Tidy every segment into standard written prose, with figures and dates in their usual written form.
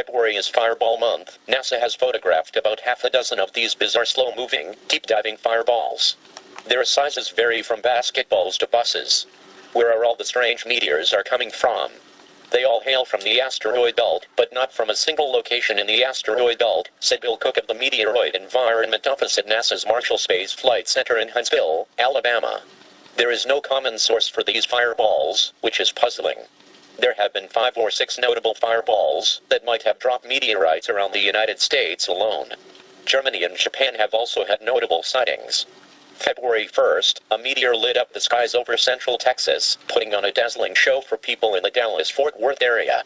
February is Fireball Month. NASA has photographed about half a dozen of these bizarre slow-moving, deep-diving fireballs. Their sizes vary from basketballs to buses. Where are all the strange meteors are coming from? They all hail from the asteroid belt, but not from a single location in the asteroid belt, said Bill Cook of the Meteoroid Environment Office at NASA's Marshall Space Flight Center in Huntsville, Alabama. There is no common source for these fireballs, which is puzzling. There have been 5 or 6 notable fireballs that might have dropped meteorites around the United States alone. Germany and Japan have also had notable sightings. February 1st, a meteor lit up the skies over central Texas, putting on a dazzling show for people in the Dallas-Fort Worth area.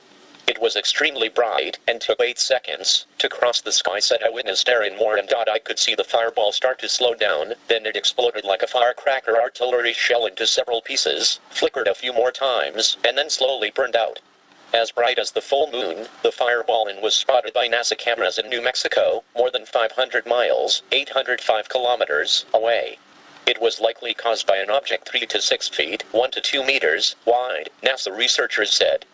It was extremely bright, and took 8 seconds to cross the sky, said eyewitness Darren Moore. I could see the fireball start to slow down, then it exploded like a firecracker artillery shell into several pieces, flickered a few more times, and then slowly burned out. As bright as the full moon, the fireball was spotted by NASA cameras in New Mexico, more than 500 miles, 805 kilometers, away. It was likely caused by an object 3 to 6 feet, 1 to 2 meters, wide, NASA researchers said.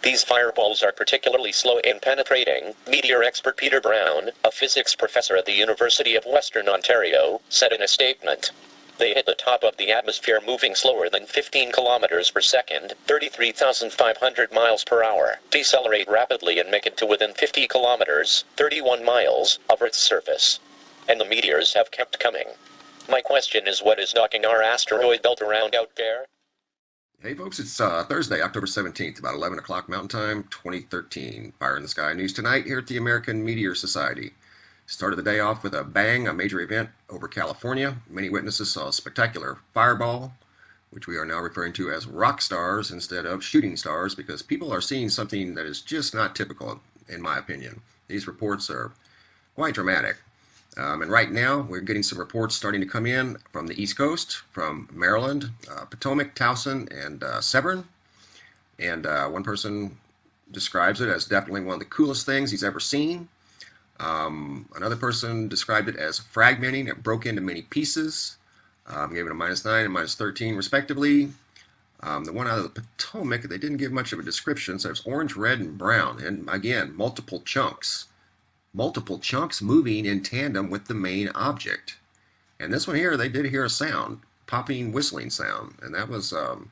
These fireballs are particularly slow in penetrating, meteor expert Peter Brown, a physics professor at the University of Western Ontario, said in a statement. They hit the top of the atmosphere moving slower than 15 kilometers per second, 33,500 miles per hour, decelerate rapidly and make it to within 50 kilometers, 31 miles, of Earth's surface. And the meteors have kept coming. My question is, what is knocking our asteroid belt around out there? Hey folks, it's Thursday, October 17th, about 11 o'clock Mountain Time, 2013. Fire in the Sky news tonight here at the American Meteor Society. Started the day off with a bang, a major event over California. Many witnesses saw a spectacular fireball, which we are now referring to as rock stars instead of shooting stars, because people are seeing something that is just not typical, in my opinion. These reports are quite dramatic. And right now, we're getting some reports starting to come in from the East Coast, from Maryland, Potomac, Towson, and Severn. And one person describes it as definitely one of the coolest things he's ever seen. Another person described it as fragmenting. It broke into many pieces. Gave it a -9 and -13 respectively. The one out of the Potomac, they didn't give much of a description, so it's orange, red, and brown. And again, multiple chunks. Multiple chunks moving in tandem with the main object. And this one here, they did hear a sound, popping, whistling sound, and that was out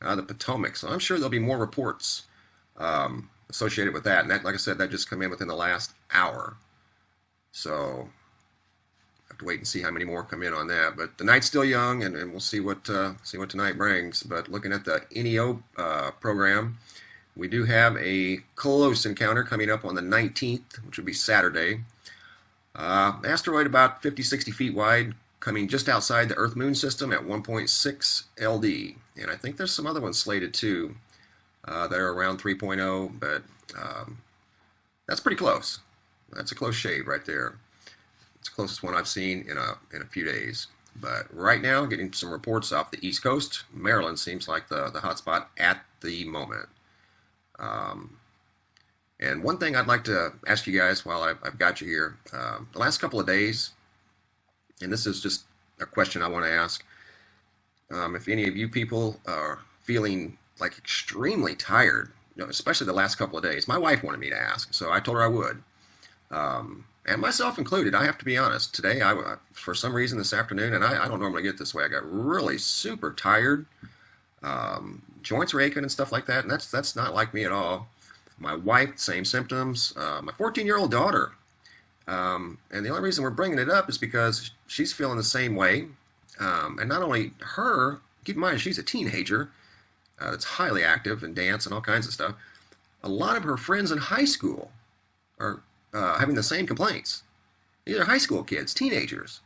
of the Potomac. So I'm sure there'll be more reports associated with that. And that, like I said, that just came in within the last hour. So I have to wait and see how many more come in on that. But the night's still young, and we'll see what tonight brings. But looking at the NEO program, we do have a close encounter coming up on the 19th, which would be Saturday. Asteroid about 50-60 feet wide, coming just outside the Earth-Moon system at 1.6 LD. And I think there's some other ones slated too that are around 3.0, but that's pretty close. That's a close shave right there. It's the closest one I've seen in a few days. But right now, getting some reports off the East Coast. Maryland seems like the hot spot at the moment. And one thing I'd like to ask you guys while I've got you here, the last couple of days, and this is just a question I want to ask, if any of you people are feeling like extremely tired, especially the last couple of days. My wife wanted me to ask, so I told her I would. And myself included, I have to be honest. Today, for some reason this afternoon, and I don't normally get this way, I got really super tired. Joints are aching and stuff like that, and that's not like me at all. My wife, same symptoms. My 14-year-old daughter, and the only reason we're bringing it up is because she's feeling the same way. And not only her, keep in mind she's a teenager that's highly active in dance and all kinds of stuff. A lot of her friends in high school are having the same complaints. These are high school kids, teenagers.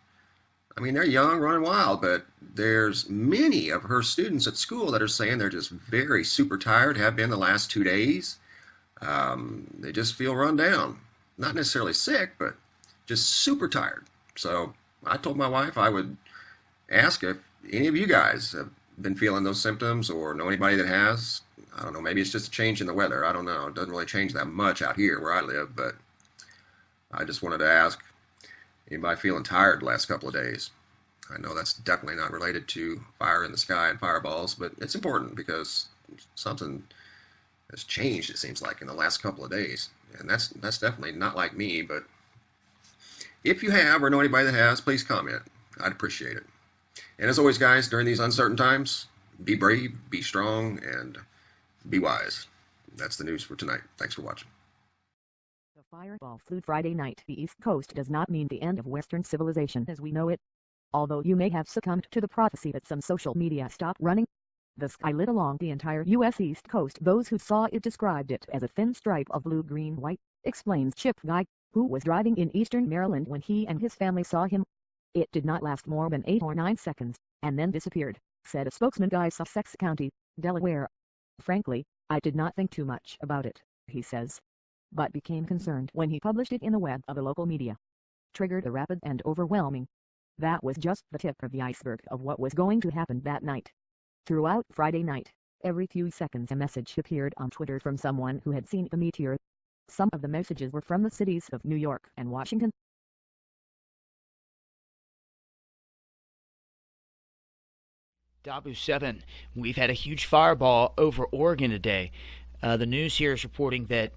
I mean, they're young, running wild, but there's many of her students at school that are saying they're just very super tired, have been the last 2 days. They just feel run down. Not necessarily sick, but just super tired. So I told my wife I would ask if any of you guys have been feeling those symptoms or know anybody that has. I don't know, maybe it's just a change in the weather. I don't know. It doesn't really change that much out here where I live, but I just wanted to ask, anybody feeling tired the last couple of days? I know that's definitely not related to fire in the sky and fireballs, but it's important because something has changed, it seems like, in the last couple of days. And that's definitely not like me, but if you have or know anybody that has, please comment. I'd appreciate it. And as always, guys, during these uncertain times, be brave, be strong, and be wise. That's the news for tonight. Thanks for watching. The fireball flew Friday night. The East Coast does not mean the end of Western civilization as we know it. Although you may have succumbed to the prophecy that some social media stopped running. The sky lit along the entire U.S. East Coast. Those who saw it described it as a thin stripe of blue-green-white, explains Chip Guy, who was driving in eastern Maryland when he and his family saw him. It did not last more than 8 or 9 seconds, and then disappeared, said a spokesman Guy, Sussex County, Delaware. Frankly, I did not think too much about it, he says, but became concerned when he published it in the web of the local media. Triggered a rapid and overwhelming. That was just the tip of the iceberg of what was going to happen that night. Throughout Friday night, every few seconds a message appeared on Twitter from someone who had seen the meteor. Some of the messages were from the cities of New York and Washington. Dabu 7, we've had a huge fireball over Oregon today. The news here is reporting that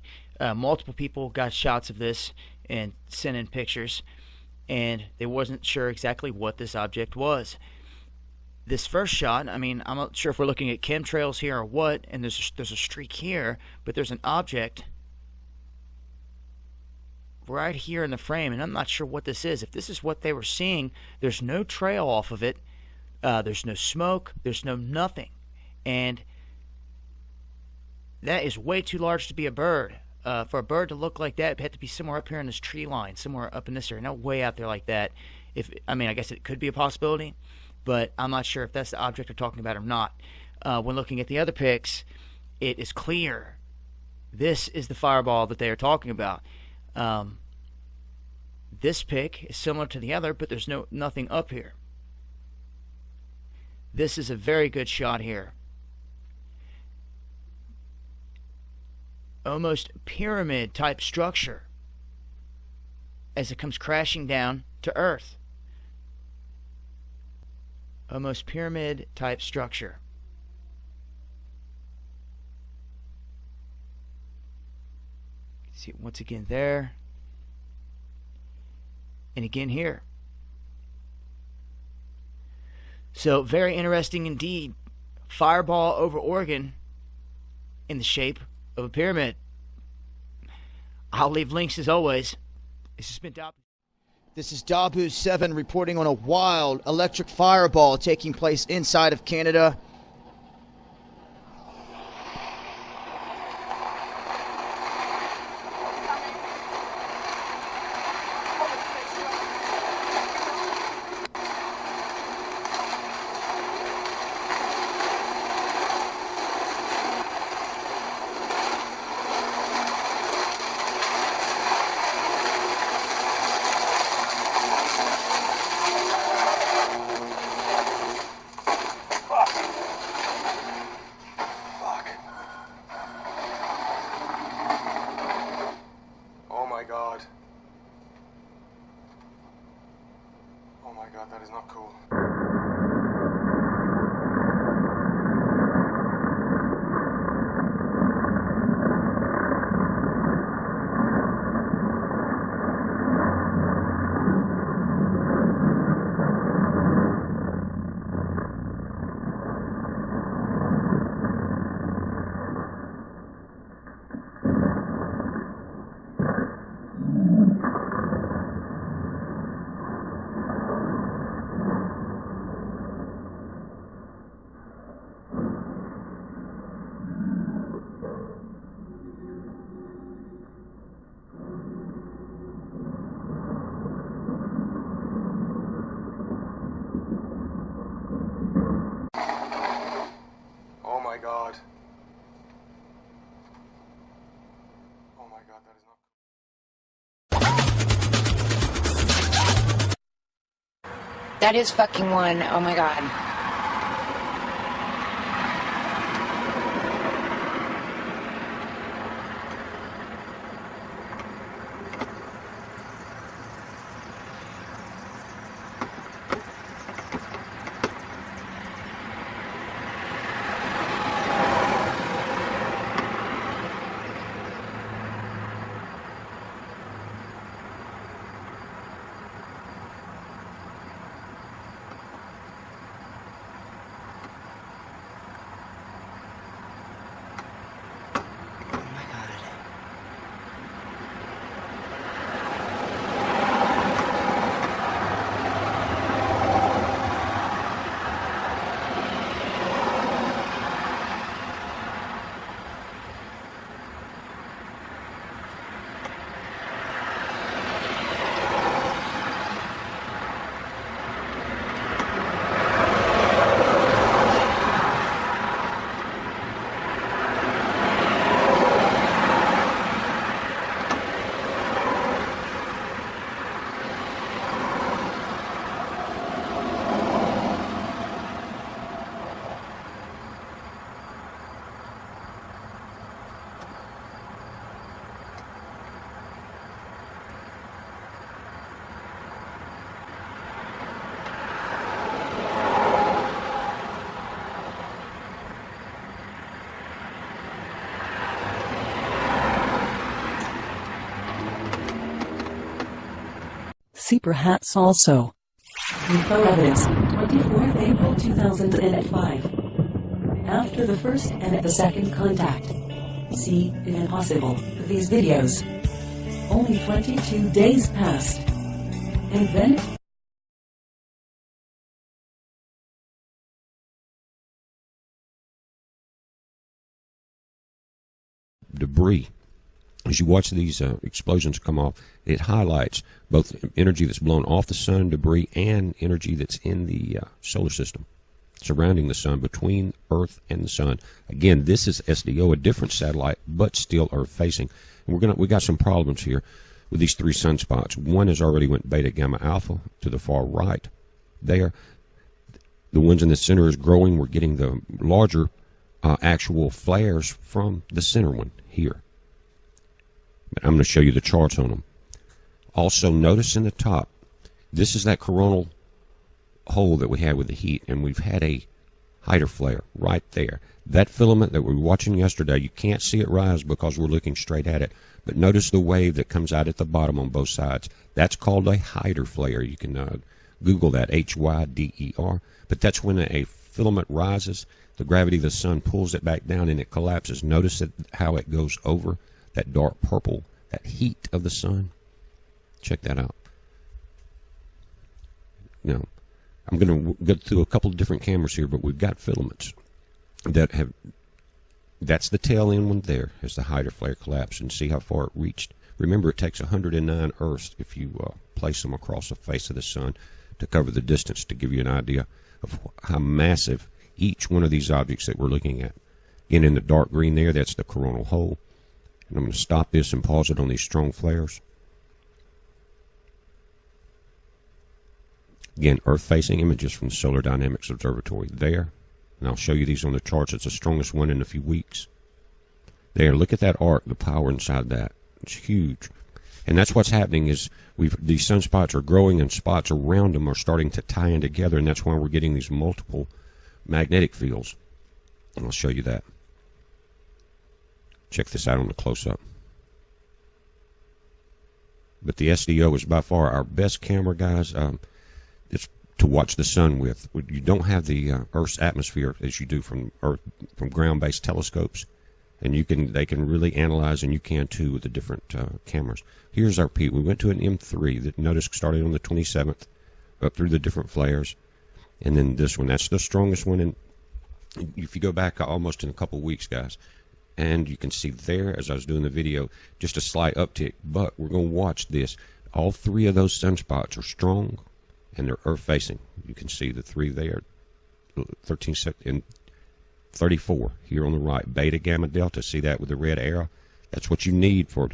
multiple people got shots of this and sent in pictures, and they wasn't sure exactly what this object was. This first shot, I mean, I'm not sure if we're looking at chemtrails here or what, and there's a streak here, but there's an object right here in the frame, and I'm not sure what this is. If this is what they were seeing, there's no trail off of it. There's no smoke. There's no nothing. And that is way too large to be a bird. For a bird to look like that, it had to be somewhere up here in this tree line, somewhere up in this area, not way out there like that. I mean, I guess it could be a possibility, but I'm not sure if that's the object they're talking about or not. When looking at the other pics, it is clear. This is the fireball that they are talking about. This pic is similar to the other, but there's nothing up here. This is a very good shot here. Almost pyramid type structure as it comes crashing down to Earth. Almost pyramid type structure. See it once again there. And again here. So very interesting indeed. Fireball over Oregon in the shape of a pyramid. I'll leave links as always. This has been Dabu. This is Dabu 7 reporting on a wild electric fireball taking place inside of Canada. Oh my god, that is not cool. God. Oh my God, that is not. That is fucking one. Oh my God. super hats also. Info evidence, 24th April 2005. After the first and the second contact. See, if impossible, these videos. Only 22 days passed. And then... Debris. As you watch these explosions come off, it highlights both energy that's blown off the sun, debris, and energy that's in the solar system surrounding the sun, between Earth and the sun. Again, this is SDO, a different satellite, but still Earth-facing. And we got some problems here with these three sunspots. One has already went beta, gamma, alpha to the far right there. The ones in the center is growing. We're getting the larger actual flares from the center one here. But I'm going to show you the charts on them. Also, notice in the top, this is that coronal hole that we had with the heat, and we've had a Hyder flare right there. That filament that we were watching yesterday, you can't see it rise because we're looking straight at it. But notice the wave that comes out at the bottom on both sides. That's called a Hyder flare. You can Google that, Hyder. But that's when a filament rises. The gravity of the sun pulls it back down and it collapses. Notice how it goes over that dark purple, that heat of the sun. Check that out. Now, I'm going to go through a couple of different cameras here, but we've got filaments that have, that's the tail end one there, as the Hyder flare collapsed, and see how far it reached. Remember, it takes 109 Earths if you place them across the face of the sun to cover the distance, to give you an idea of how massive each one of these objects that we're looking at. Again, in the dark green there, that's the coronal hole. And I'm going to stop this and pause it on these strong flares. Again, Earth-facing images from the Solar Dynamics Observatory there. And I'll show you these on the charts. It's the strongest one in a few weeks. There, look at that arc, the power inside that. It's huge. And that's what's happening is these sunspots are growing and spots around them are starting to tie in together, and that's why we're getting these multiple magnetic fields. And I'll show you that. Check this out on the close-up. But the SDO is by far our best camera, guys. It's to watch the sun with. You don't have the Earth's atmosphere as you do from ground-based telescopes, and they can really analyze, and you can too with the different cameras. Here's our peak. We went to an M3 that, notice, started on the 27th, up through the different flares, and then this one. That's the strongest one. And if you go back almost in a couple of weeks, guys, and you can see there, as I was doing the video, just a slight uptick. But we're going to watch this. All three of those sunspots are strong, and they're Earth-facing. You can see the three there, 13 and 34 here on the right. Beta, gamma, delta. See that with the red arrow? That's what you need for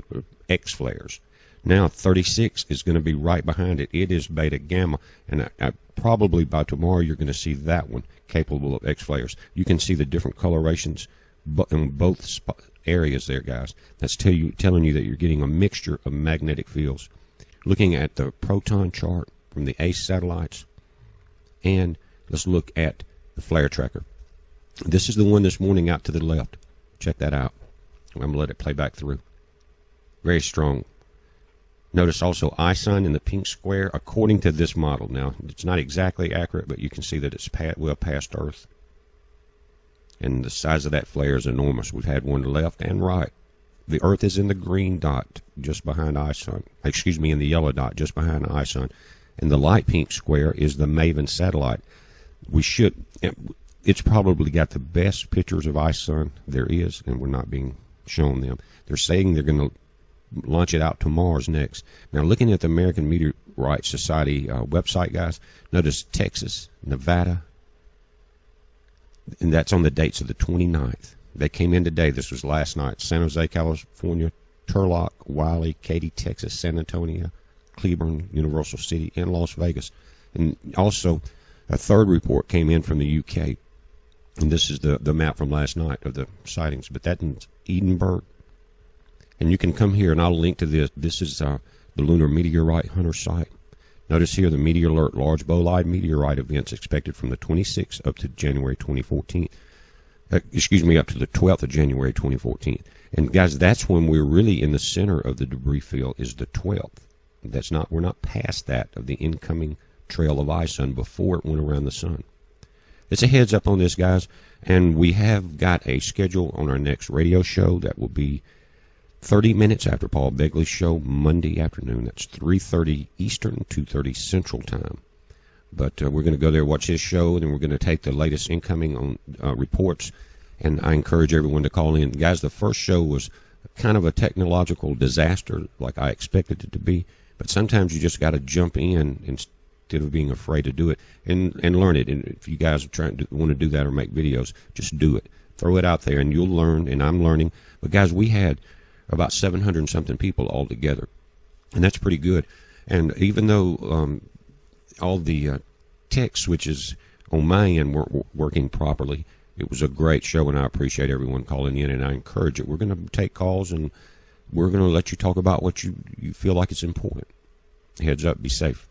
X flares. Now 36 is going to be right behind it. It is beta, gamma, and probably by tomorrow you're going to see that one capable of X flares. You can see the different colorations in both areas there, guys. That's telling you that you're getting a mixture of magnetic fields. Looking at the proton chart from the ACE satellites, and let's look at the flare tracker. This is the one this morning out to the left. Check that out. I'm going to let it play back through. Very strong. Notice also ISON in the pink square, according to this model. Now, it's not exactly accurate, but you can see that it's well past Earth. And the size of that flare is enormous. We've had one left and right. The Earth is in the green dot just behind ISON. Excuse me, in the yellow dot just behind ISON. And the light pink square is the MAVEN satellite. It's probably got the best pictures of ISON there is, and we're not being shown them. They're saying they're going to launch it out to Mars next. Now, looking at the American Meteorite Society website, guys, notice Texas, Nevada, and that's on the dates of the 29th. They came in today. This was last night. San Jose, California, Turlock, Wiley, Katy, Texas, San Antonio, Cleburne, Universal City, and Las Vegas. And also, a third report came in from the UK. And this is the map from last night of the sightings. But that's Edinburgh. And you can come here, and I'll link to this. This is the Lunar Meteorite Hunter site. Notice here the Meteor Alert Large Bolide Meteorite events expected from the 26th up to January 2014. Excuse me, up to the 12th of January 2014. And guys, that's when we're really in the center of the debris field, is the 12th. We're not past that of the incoming trail of ice sun before it went around the sun. It's a heads up on this, guys, and we have got a schedule on our next radio show that will be 30 minutes after Paul Begley's show Monday afternoon. That's 3:30 Eastern, 2:30 Central Time. But we're going to go there, watch his show, and then we're going to take the latest incoming on reports. And I encourage everyone to call in. Guys, the first show was kind of a technological disaster like I expected it to be. But sometimes you just got to jump in instead of being afraid to do it and learn it. And if you guys are want to do that or make videos, just do it. Throw it out there, and you'll learn, and I'm learning. But, guys, we had about 700 and something people all together, and that's pretty good. And even though all the tech switches on my end weren't working properly, it was a great show, and I appreciate everyone calling in, and I encourage it. We're going to take calls, and we're going to let you talk about what you feel like is important. Heads up, be safe.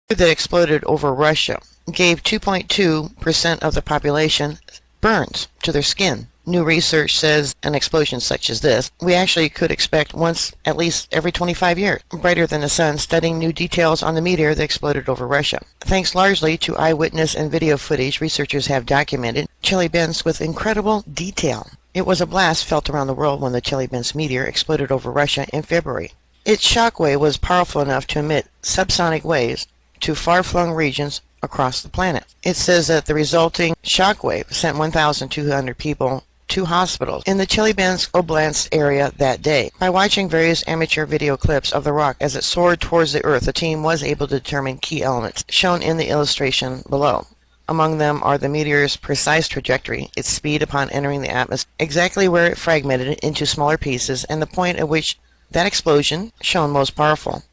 That exploded over Russia gave 2.2% of the population burns to their skin. New research says an explosion such as this, we actually could expect once at least every 25 years. Brighter than the sun, studying new details on the meteor that exploded over Russia. Thanks largely to eyewitness and video footage, researchers have documented Chelyabinsk with incredible detail. It was a blast felt around the world when the Chelyabinsk meteor exploded over Russia in February. Its shockwave was powerful enough to emit subsonic waves to far-flung regions across the planet. It says that the resulting shockwave sent 1,200 people to hospitals in the Chelyabinsk Oblast area that day. By watching various amateur video clips of the rock as it soared towards the Earth, the team was able to determine key elements shown in the illustration below. Among them are the meteor's precise trajectory, its speed upon entering the atmosphere, exactly where it fragmented into smaller pieces, and the point at which that explosion shone most powerful.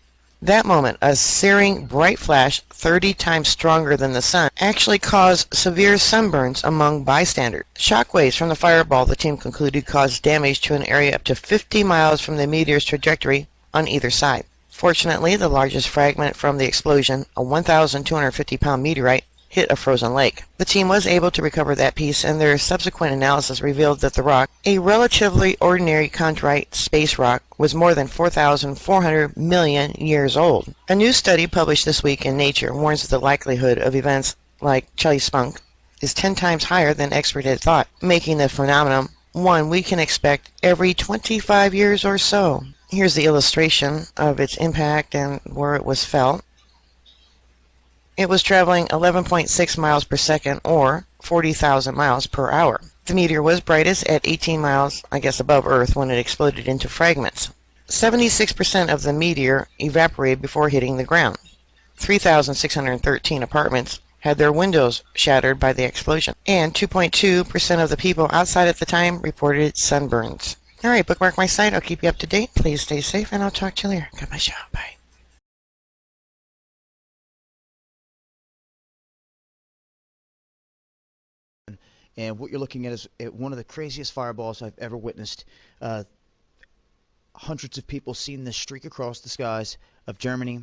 That moment, a searing bright flash 30 times stronger than the sun, actually caused severe sunburns among bystanders. Shockwaves from the fireball, the team concluded, caused damage to an area up to 50 miles from the meteor's trajectory on either side. Fortunately, the largest fragment from the explosion, a 1,250-pound meteorite, hit a frozen lake. The team was able to recover that piece, and their subsequent analysis revealed that the rock, a relatively ordinary chondrite space rock, was more than 4,400 million years old. A new study published this week in Nature warns that the likelihood of events like Chelyabinsk is 10 times higher than experts had thought, making the phenomenon one we can expect every 25 years or so. Here's the illustration of its impact and where it was felt. It was traveling 11.6 miles per second, or 40,000 miles per hour. The meteor was brightest at 18 miles, above Earth when it exploded into fragments. 76% of the meteor evaporated before hitting the ground. 3,613 apartments had their windows shattered by the explosion, and 2.2% of the people outside at the time reported sunburns. Alright, bookmark my site. I'll keep you up to date. Please stay safe, and I'll talk to you later. Goodbye, show. Bye. And what you're looking at is one of the craziest fireballs I've ever witnessed. Hundreds of people seen this streak across the skies of Germany.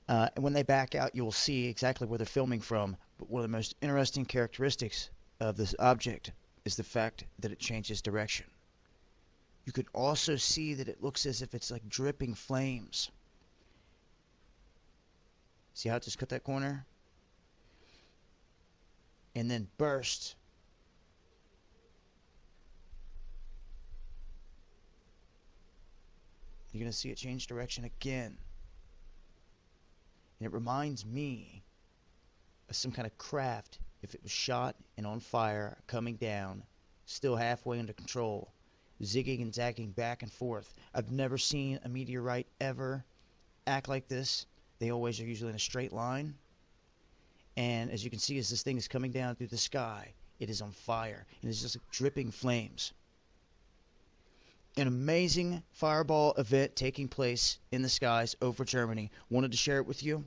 And when they back out, you will see exactly where they're filming from. But one of the most interesting characteristics of this object is the fact that it changes direction. You could also see that it looks as if it's like dripping flames. See how it just cut that corner? And then burst. You're going to see it change direction again. And it reminds me of some kind of craft if it was shot and on fire, coming down, still halfway under control, zigging and zagging back and forth. I've never seen a meteorite ever act like this. They always are usually in a straight line. And as you can see, as this thing is coming down through the sky, it is on fire. And it's just like dripping flames. An amazing fireball event taking place in the skies over Germany. Wanted to share it with you.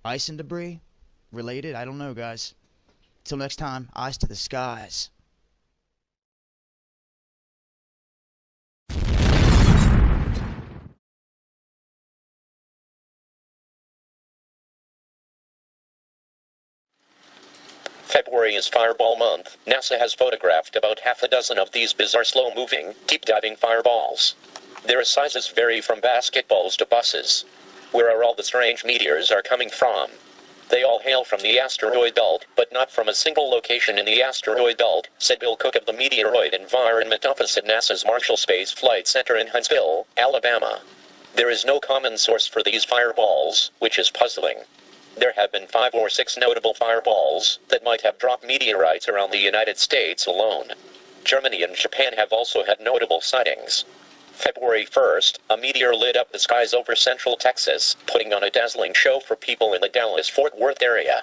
Ice and debris? Related? I don't know, guys. Till next time, eyes to the skies. February is Fireball Month. NASA has photographed about half a dozen of these bizarre slow-moving, deep-diving fireballs. Their sizes vary from basketballs to buses. Where are all the strange meteors are coming from? They all hail from the asteroid belt, but not from a single location in the asteroid belt, said Bill Cook of the Meteoroid Environment Office at NASA's Marshall Space Flight Center in Huntsville, Alabama. There is no common source for these fireballs, which is puzzling. There have been 5 or 6 notable fireballs that might have dropped meteorites around the United States alone. Germany and Japan have also had notable sightings. February 1st, a meteor lit up the skies over central Texas, putting on a dazzling show for people in the Dallas-Fort Worth area.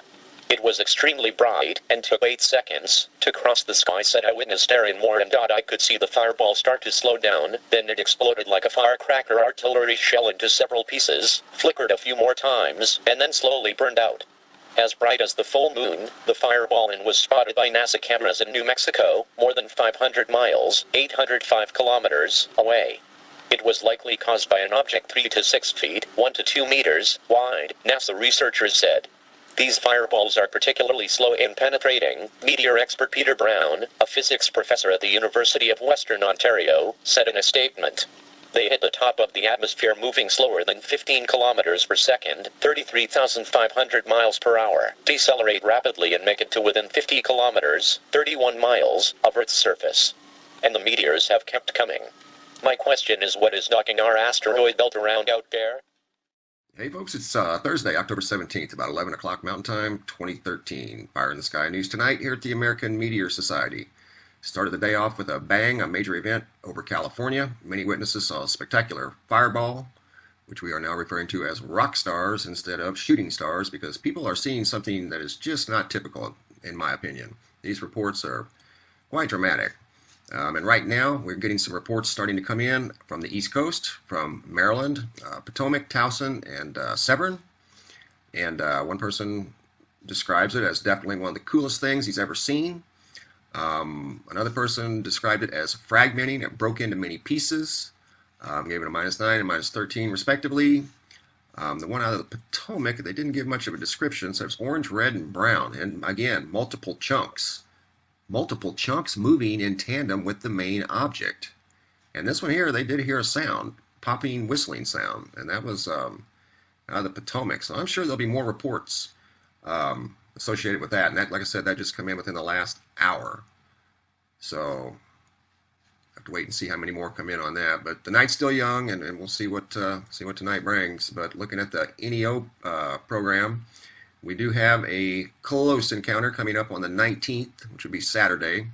It was extremely bright and took 8 seconds to cross the sky, said eyewitness Darren Moore. I could see the fireball start to slow down, then it exploded like a firecracker artillery shell into several pieces, flickered a few more times, and then slowly burned out. As bright as the full moon, the fireball was spotted by NASA cameras in New Mexico, more than 500 miles, 805 kilometers, away. It was likely caused by an object 3 to 6 feet, 1 to 2 meters, wide, NASA researchers said. These fireballs are particularly slow in penetrating, meteor expert Peter Brown, a physics professor at the University of Western Ontario, said in a statement. They hit the top of the atmosphere moving slower than 15 kilometers per second, 33,500 miles per hour, decelerate rapidly and make it to within 50 kilometers, 31 miles, of Earth's surface. And the meteors have kept coming. My question is, what is knocking our asteroid belt around out there? Hey folks, it's Thursday, October 17th, about 11 o'clock Mountain Time, 2013. Fire in the Sky news tonight here at the American Meteor Society. Started the day off with a bang, a major event over California. Many witnesses saw a spectacular fireball, which we are now referring to as rock stars instead of shooting stars, because people are seeing something that is just not typical, in my opinion. These reports are quite dramatic. And right now, we're getting some reports starting to come in from the East Coast, from Maryland, Potomac, Towson, and Severn. And one person describes it as definitely one of the coolest things he's ever seen. Another person described it as fragmenting. It broke into many pieces. Gave it a -9 and -13 respectively. The one out of the Potomac, they didn't give much of a description, so it's orange, red, and brown. And again, multiple chunks. Multiple chunks moving in tandem with the main object. And this one here, they did hear a sound, popping, whistling sound, and that was out of the Potomac. So I'm sure there'll be more reports associated with that. And that, like I said, that just came in within the last hour. So I have to wait and see how many more come in on that. But the night's still young, and we'll see what tonight brings. But looking at the NEO program, we do have a close encounter coming up on the 19th, which would be Saturday.